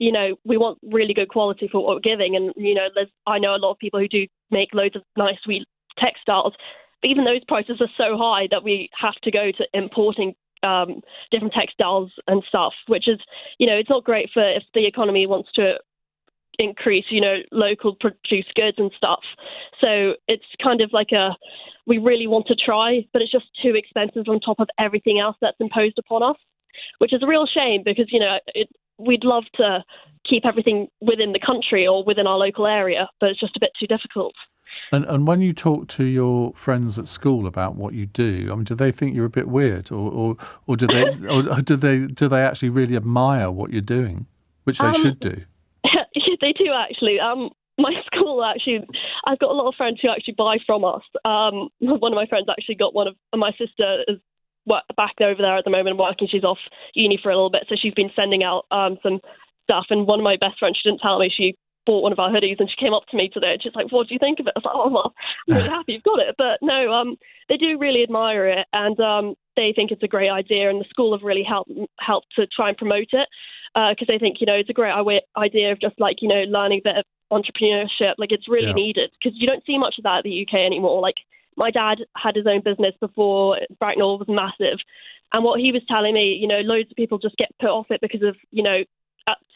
want really good quality for what we're giving. And, you know, I know a lot of people who do make loads of nice, sweet textiles, but even those prices are so high that we have to go to importing different textiles and stuff, which is, you know, it's not great for if the economy wants to increase, you know, local produced goods and stuff. So it's kind of like we really want to try, but it's just too expensive on top of everything else that's imposed upon us, which is a real shame because, you know, we'd love to keep everything within the country or within our local area, but it's just a bit too difficult. And when you talk to your friends at school about what you do, I mean, do they think you're a bit weird, or do they actually really admire what you're doing, which they should do? They do actually. My school actually, I've got a lot of friends who actually buy from us. One of my friends actually got one of my sister is back over there at the moment working. She's off uni for a little bit, so she's been sending out some stuff. And one of my best friends, she didn't tell me she bought one of our hoodies, and she came up to me today and she's like, "What do you think of it?" I was like, "Oh, well, I'm really happy you've got it." But no, they do really admire it, and they think it's a great idea, and the school have really helped to try and promote it. Because they think, you know, it's a great idea of just like, you know, learning a bit of entrepreneurship. Like, it's really needed because you don't see much of that in the UK anymore. Like, my dad had his own business before Bracknell was massive. And what he was telling me, you know, loads of people just get put off it because of, you know,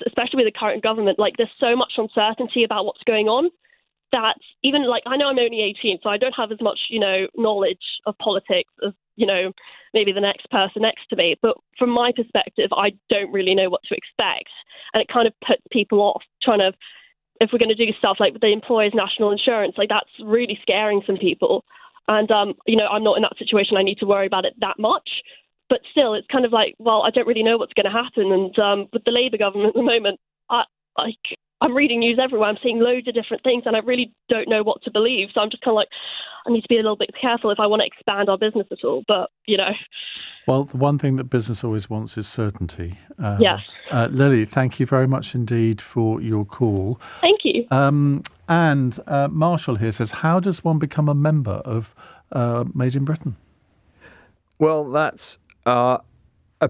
especially with the current government, like there's so much uncertainty about what's going on that even like, I know I'm only 18, so I don't have as much, you know, knowledge of politics as, you know, maybe the next person next to me. But from my perspective, I don't really know what to expect. And it kind of puts people off trying to, if we're going to do stuff like with the employer's national insurance, like that's really scaring some people. And, you know, I'm not in that situation. I need to worry about it that much. but still, it's kind of like, well, I don't really know what's going to happen. And with the Labour government at the moment, I'm reading news everywhere. I'm seeing loads of different things, and I really don't know what to believe. So I'm just kind of like, I need to be a little bit careful if I want to expand our business at all. But, Well, the one thing that business always wants is certainty. Yes. Lily, thank you very much indeed for your call. Thank you. And Marshall here says, how does one become a member of Made in Britain? Well, that's a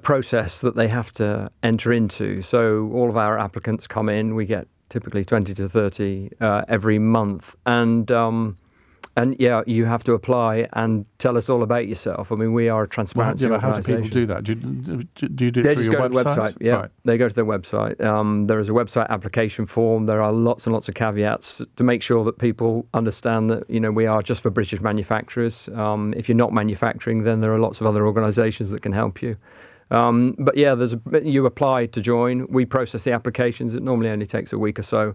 process that they have to enter into. So all of our applicants come in. We get typically 20 to 30 every month. And yeah, you have to apply and tell us all about yourself. I mean, we are a transparency organisation. How do people do that? Do you do it They through just your go to the website? website. Yeah, Right. they go to their website. There is a website application form. There are lots and lots of caveats to make sure that people understand that, we are just for British manufacturers. If you're not manufacturing, then there are lots of other organisations that can help you. But yeah, you apply to join. We process the applications. It normally only takes a week or so.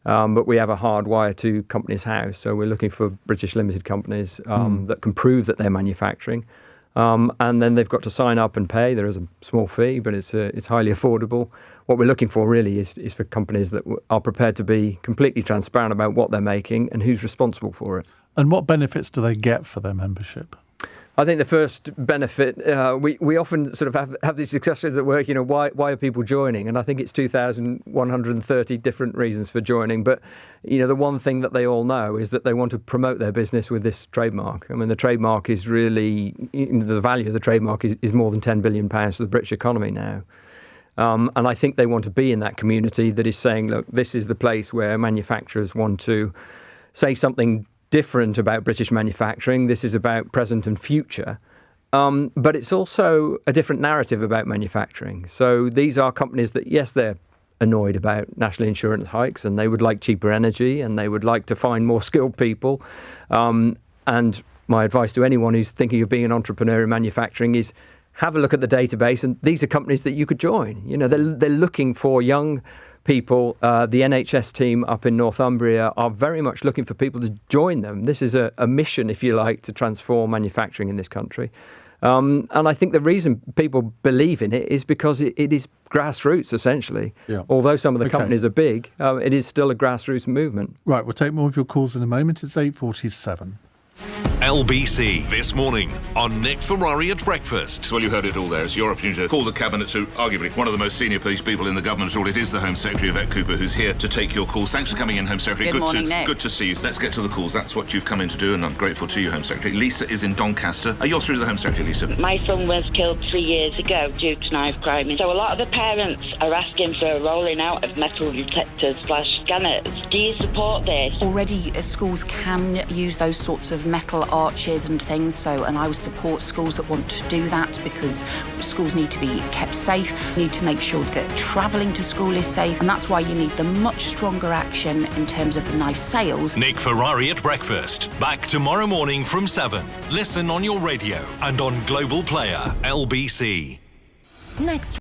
But we have a hard wire to Companies House. So we're looking for British limited companies that can prove that they're manufacturing. And then they've got to sign up and pay. There is a small fee, but it's highly affordable. What we're looking for really is for companies that are prepared to be completely transparent about what they're making and who's responsible for it. And what benefits do they get for their membership? I think the first benefit, we often sort of have these discussions at work, why are people joining? And I think it's 2,130 different reasons for joining. But, the one thing that they all know is that they want to promote their business with this trademark. I mean, the trademark is really, the value of the trademark is more than £10 billion for the British economy now. And I think they want to be in that community that is saying, look, this is the place where manufacturers want to say something different about British manufacturing. This is about present and future. But it's also a different narrative about manufacturing. So these are companies that, yes, they're annoyed about national insurance hikes and they would like cheaper energy and they would like to find more skilled people. And my advice to anyone who's thinking of being an entrepreneur in manufacturing is have a look at the database, and these are companies that you could join. They're looking for young people. The NHS team up in Northumbria are very much looking for people to join them. This is a mission, if you like, to transform manufacturing in this country. And I think the reason people believe in it is because it is grassroots, essentially. Yeah. Although some of the companies are big, it is still a grassroots movement. Right, we'll take more of your calls in a moment. It's 8:47. LBC This Morning on Nick Ferrari at Breakfast. Well, you heard it all there. It's your opportunity to call the Cabinet to arguably one of the most senior police people in the government at all. It is the Home Secretary, Yvette Cooper, who's here to take your calls. Thanks for coming in, Home Secretary. Good morning, Nick. Good to see you. Let's get to the calls. That's what you've come in to do, and I'm grateful to you, Home Secretary. Lisa is in Doncaster. You're through to the Home Secretary, Lisa. My son was killed 3 years ago due to knife crime. So a lot of the parents are asking for a rolling out of metal detectors/scanners. Do you support this? Already schools can use those sorts of metal arches and things, and I would support schools that want to do that because schools need to be kept safe, need to make sure that travelling to school is safe, and that's why you need the much stronger action in terms of the knife sales. Nick Ferrari at Breakfast. Back tomorrow morning from 7. Listen on your radio and on Global Player, LBC. Next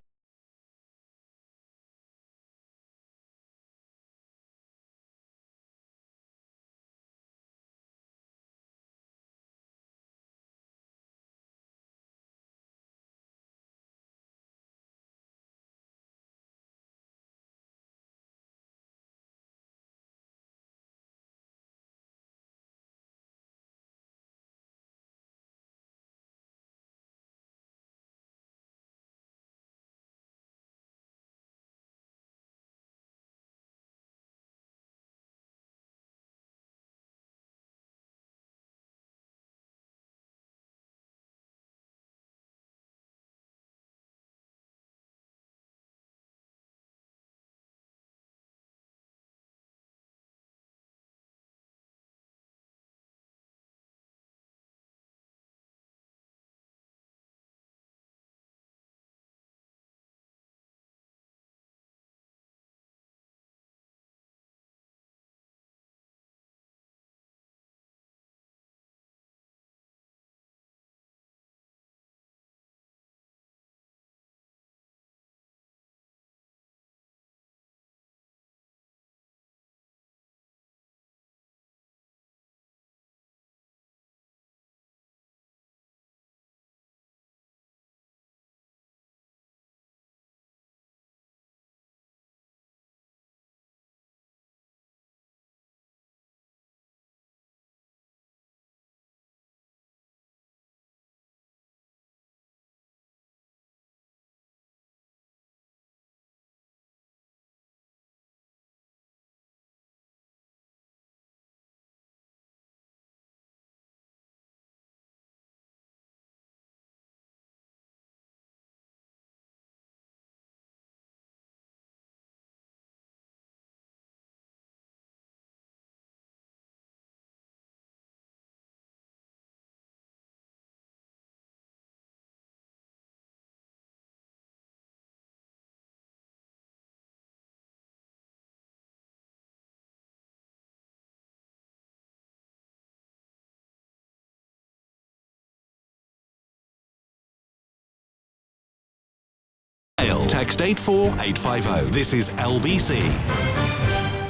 Text 84850. This is LBC.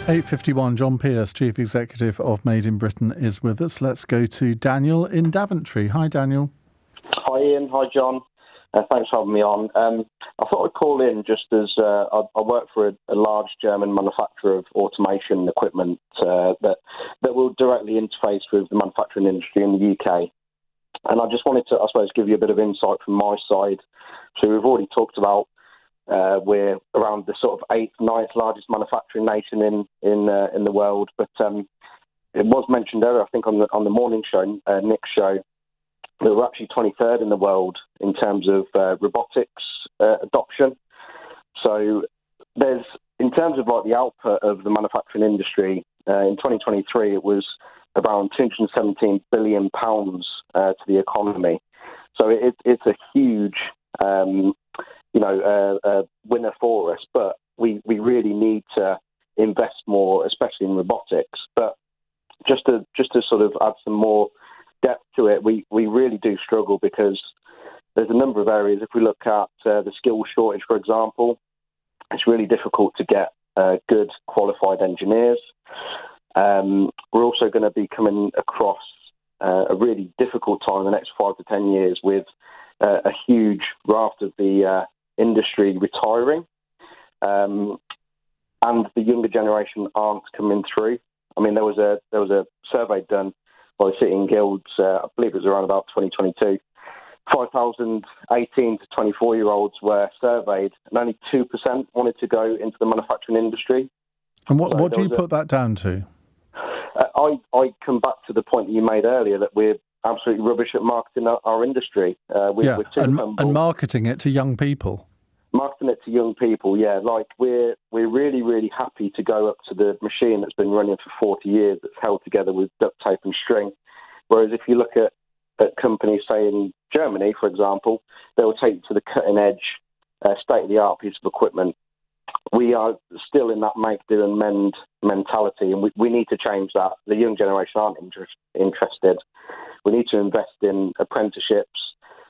8:51, John Pearce, Chief Executive of Made in Britain, is with us. Let's go to Daniel in Daventry. Hi, Daniel. Hi, Ian. Hi, John. Thanks for having me on. I thought I'd call in just as I work for a large German manufacturer of automation equipment that will directly interface with the manufacturing industry in the UK. And I just wanted to, I suppose, give you a bit of insight from my side. So we've already talked about we're around the sort of 8th, 9th largest manufacturing nation in the world. But it was mentioned earlier, I think, on the morning show, Nick's show, that we're actually 23rd in the world in terms of robotics adoption. So there's, in terms of like the output of the manufacturing industry, in 2023 it was around £217 billion to the economy. So it's a huge winner for us, but we really need to invest more, especially in robotics. But just to sort of add some more depth to it, we really do struggle because there's a number of areas. If we look at the skills shortage, for example, it's really difficult to get good qualified engineers. We're also going to be coming across a really difficult time in the next 5 to 10 years with a huge raft of the industry retiring, and the younger generation aren't coming through. I mean, there was a survey done by the City and Guilds, I believe it was around about 2022. 5,018 to 24-year-olds were surveyed, and only 2% wanted to go into the manufacturing industry. And what do you put that down to? I come back to the point that you made earlier, that we're absolutely rubbish at marketing our industry. We're too humble. And marketing it to young people. Marketing it to young people, yeah. Like we're really, really happy to go up to the machine that's been running for 40 years, that's held together with duct tape and string. Whereas if you look at companies, say in Germany, for example, they will take you to the cutting edge, state-of-the-art piece of equipment. We are still in that make, do and mend mentality, and we need to change that. The young generation aren't interested. We need to invest in apprenticeships.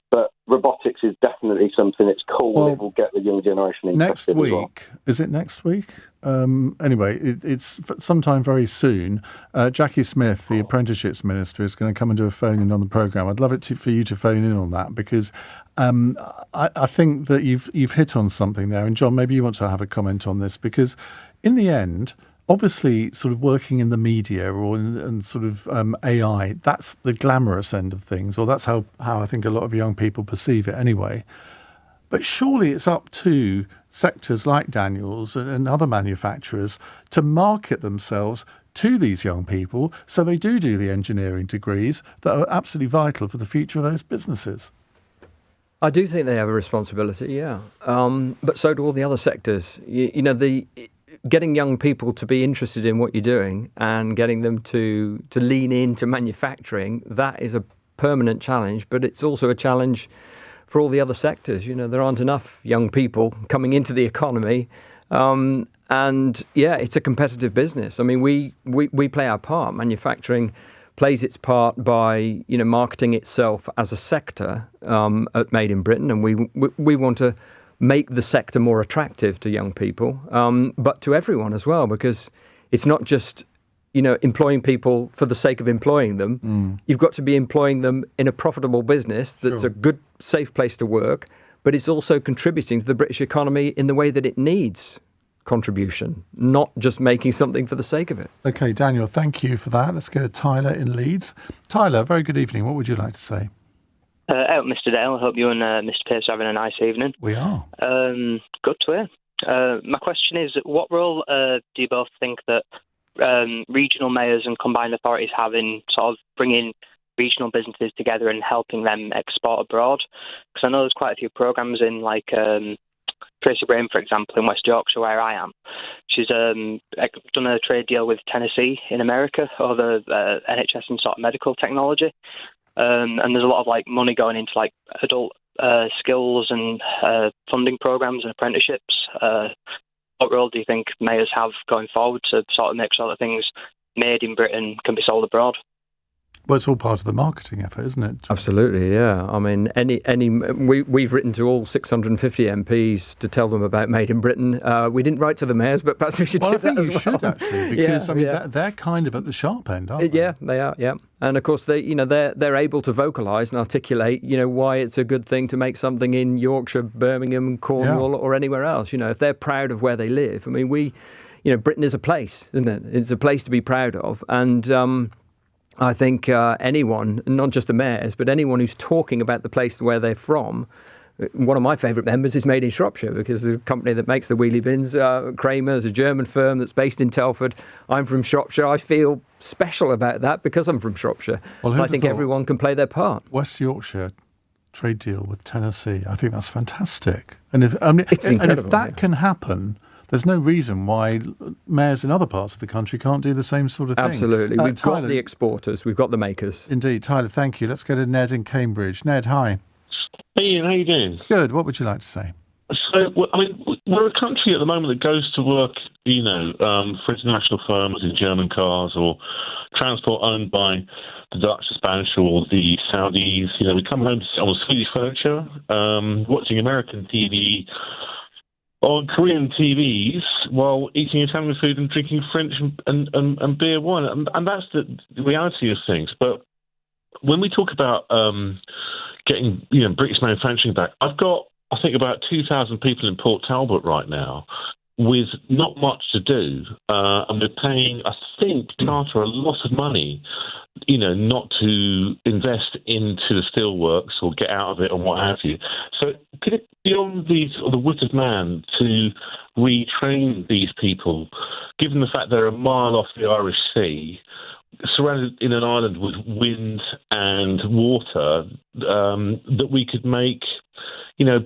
But robotics is definitely something that's cool. Well, it will get the young generation interested. Next week, as well. Is it next week? Anyway, it's sometime very soon. Jackie Smith, the Apprenticeships Minister, is going to come and do a phone-in on the programme. I'd love it for you to phone in on that, because I think that you've hit on something there. And John, maybe you want to have a comment on this, because in the end, obviously, sort of working in the media or in sort of AI, that's the glamorous end of things, or that's how I think a lot of young people perceive it anyway. But surely it's up to sectors like Daniel's and other manufacturers to market themselves to these young people so they do the engineering degrees that are absolutely vital for the future of those businesses. I do think they have a responsibility, yeah. But so do all the other sectors. Getting young people to be interested in what you're doing and getting them to lean into manufacturing, that is a permanent challenge, but it's also a challenge for all the other sectors. There aren't enough young people coming into the economy. And yeah, it's a competitive business. I mean, we play our part. Manufacturing plays its part by, marketing itself as a sector at Made in Britain. And we want to make the sector more attractive to young people, but to everyone as well, because it's not just, employing people for the sake of employing them. You've got to be employing them in a profitable business that's a good, safe place to work, but it's also contributing to the British economy in the way that it needs contribution, not just making something for the sake of it. OK, Daniel, thank you for that. Let's go to Tyler in Leeds. Tyler, very good evening. What would you like to say? Mr. Dale, I hope you and Mr. Pearce are having a nice evening. We are. Good to hear. My question is, what role do you both think that regional mayors and combined authorities have in sort of bringing regional businesses together and helping them export abroad? Because I know there's quite a few programmes in, like Tracy Brame, for example, in West Yorkshire, where I am. She's done a trade deal with Tennessee in America over NHS and sort of medical technology. And there's a lot of money going into adult skills and funding programs and apprenticeships. What role do you think mayors have going forward to sort of make sure that things made in Britain can be sold abroad? Well, it's all part of the marketing effort, isn't it? Absolutely, yeah. I mean, we've written to all 650 MPs to tell them about Made in Britain. We didn't write to the mayors, but perhaps we should do that as well. I think you should, actually, because, they're kind of at the sharp end, aren't they? Yeah, they are, yeah. And, of course, they're able to vocalise and articulate, why it's a good thing to make something in Yorkshire, Birmingham, Cornwall or anywhere else. If they're proud of where they live. I mean, Britain is a place, isn't it? It's a place to be proud of. And I think anyone, not just the mayors, but anyone who's talking about the place where they're from, one of my favourite members is Made in Shropshire, because the company that makes the wheelie bins, Kramer's, a German firm that's based in Telford. I'm from Shropshire. I feel special about that because I'm from Shropshire. Well, I think everyone can play their part. West Yorkshire trade deal with Tennessee. I think that's fantastic. And if that can happen, there's no reason why mayors in other parts of the country can't do the same sort of thing. Absolutely. We've got the exporters. We've got the makers. Indeed. Tyler, thank you. Let's go to Ned in Cambridge. Ned, hi. Hey, Ian, how you doing? Good. What would you like to say? So, we're a country at the moment that goes to work, for international firms in German cars or transport owned by the Dutch, the Spanish, or the Saudis. We come home to sit on Swedish furniture, watching American TV on Korean TVs while eating Italian food and drinking French and beer wine. And that's the reality of things. But when we talk about getting British manufacturing back, I've got, I think, about 2,000 people in Port Talbot right now with not much to do. And we're paying, I think, Tata a lot of money, not to invest into the steelworks or get out of it or what have you. So could it be on the wit of man to retrain these people, given the fact they're a mile off the Irish Sea, surrounded in an island with wind and water, that we could make,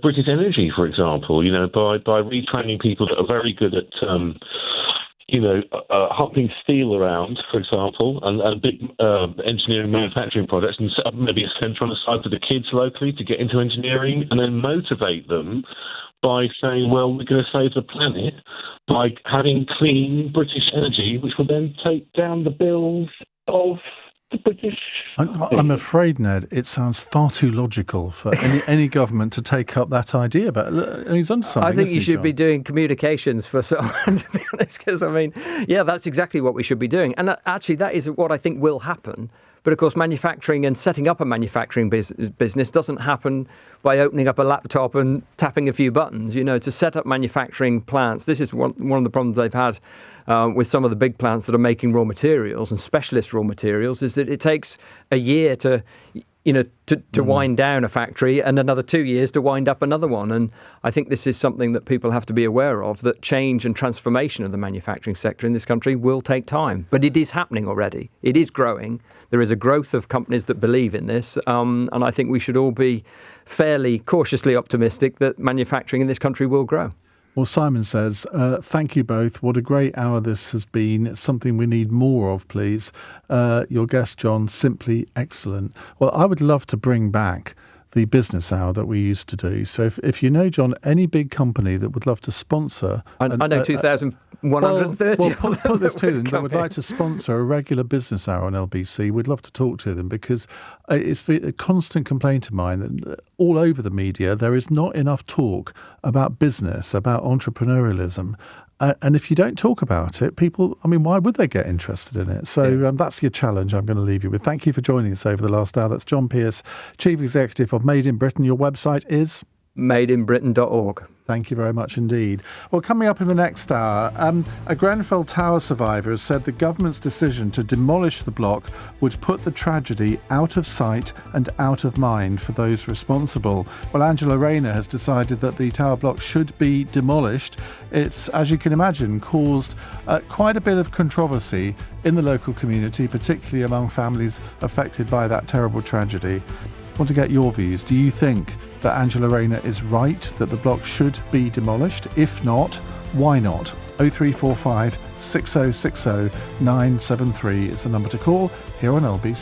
British Energy, for example, by retraining people that are very good at, humping steel around, for example, and big engineering manufacturing projects, and set up maybe a centre on the side for the kids locally to get into engineering, and then motivate them by saying, well, we're going to save the planet by having clean British energy, which will then take down the bills of the British. I'm afraid, Ned, it sounds far too logical for any government to take up that idea. But he's onto something. I think you should be doing communications for someone, to be honest, because, that's exactly what we should be doing. And actually, that is what I think will happen. But of course, manufacturing and setting up a manufacturing business doesn't happen by opening up a laptop and tapping a few buttons. To set up manufacturing plants, this is one of the problems they've had with some of the big plants that are making raw materials and specialist raw materials, is that it takes a year to wind down a factory and another 2 years to wind up another one. And I think this is something that people have to be aware of, that change and transformation of the manufacturing sector in this country will take time. But it is happening already. It is growing. There is a growth of companies that believe in this. And I think we should all be fairly cautiously optimistic that manufacturing in this country will grow. Well, Simon says, thank you both. What a great hour this has been. It's something we need more of, please. Your guest, John, simply excellent. Well, I would love to bring back the business hour that we used to do. So if you know, John, any big company that would love to sponsor... I know 2,130. Well, put this to them. They would like to sponsor a regular business hour on LBC. We'd love to talk to them, because it's a constant complaint of mine that all over the media there is not enough talk about business, about entrepreneurialism. And if you don't talk about it, people, why would they get interested in it? So that's your challenge I'm going to leave you with. Thank you for joining us over the last hour. That's John Pearce, Chief Executive of Made in Britain. Your website is? madeinbritain.org. Thank you very much indeed. Well, coming up in the next hour, a Grenfell Tower survivor has said the government's decision to demolish the block would put the tragedy out of sight and out of mind for those responsible. Well, Angela Rayner has decided that the tower block should be demolished. It's, as you can imagine, caused quite a bit of controversy in the local community, particularly among families affected by that terrible tragedy. I want to get your views. Do you think that Angela Rayner is right, that the block should be demolished? If not, why not? 0345 6060 973 is the number to call here on LBC.